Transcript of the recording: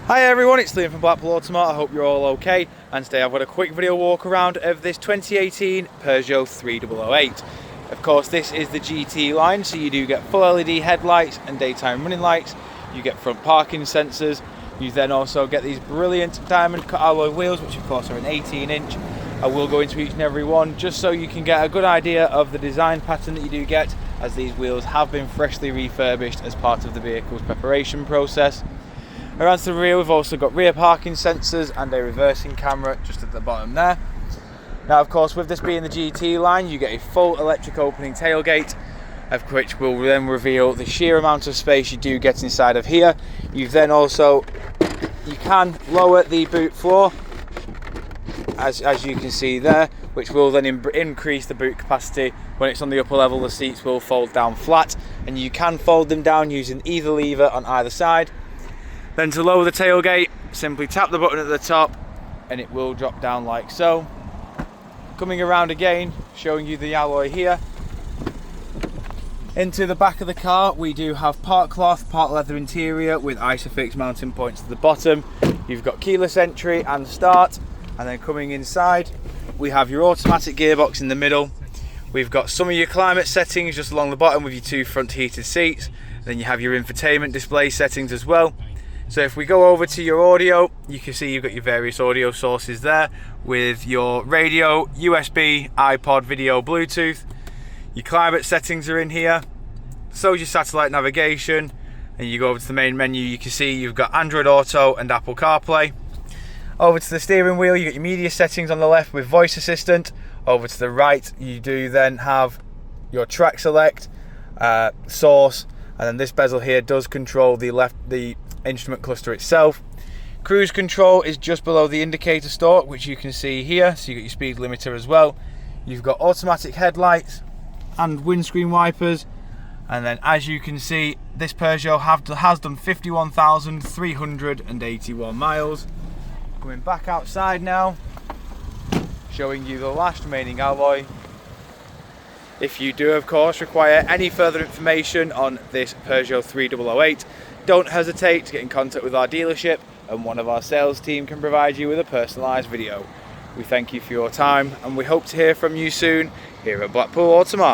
Hi everyone, it's Liam from Blackpool Automart. I hope you're all okay, and today I've got a quick video walk around of this 2018 Peugeot 3008. Of course, this is the GT line, so you do get full LED headlights and daytime running lights. You get front parking sensors. You then also get these brilliant diamond cut alloy wheels, which of course are an 18-inch. I will go into each and every one just so you can get a good idea of the design pattern that you do get, as these wheels have been freshly refurbished as part of the vehicle's preparation process. Around to the rear, we've also got rear parking sensors and a reversing camera just at the bottom there. Now, of course, with this being the GT line, you get a full electric opening tailgate, of which will then reveal the sheer amount of space you do get inside of here. You can lower the boot floor, as you can see there, which will then increase the boot capacity. When it's on the upper level, the seats will fold down flat, and you can fold them down using either lever on either side. Then to lower the tailgate, simply tap the button at the top and it will drop down like so. Coming around again, showing you the alloy here. Into the back of the car, we do have part cloth, part leather interior with Isofix mounting points to the bottom. You've got keyless entry and start, and then coming inside, we have your automatic gearbox in the middle. We've got some of your climate settings just along the bottom with your two front heated seats. Then you have your infotainment display settings as well. So if we go over to your audio, you can see you've got your various audio sources there with your radio, USB, iPod, video, Bluetooth. Your climate settings are in here. So is your satellite navigation. And you go over to the main menu, you can see you've got Android Auto and Apple CarPlay. Over to the steering wheel, you got your media settings on the left with voice assistant. Over to the right, you do then have your track select, source, and then this bezel here does control the instrument cluster itself. Cruise control is just below the indicator stalk, which you can see here, so you got your speed limiter as well. You've got automatic headlights and windscreen wipers, and then as you can see, this Peugeot has done 51,381 miles. Coming back outside now, showing you the last remaining alloy. If you do of course require any further information on this Peugeot 3008, don't hesitate to get in contact with our dealership, and one of our sales team can provide you with a personalised video. We thank you for your time, and we hope to hear from you soon here at Blackpool Automart.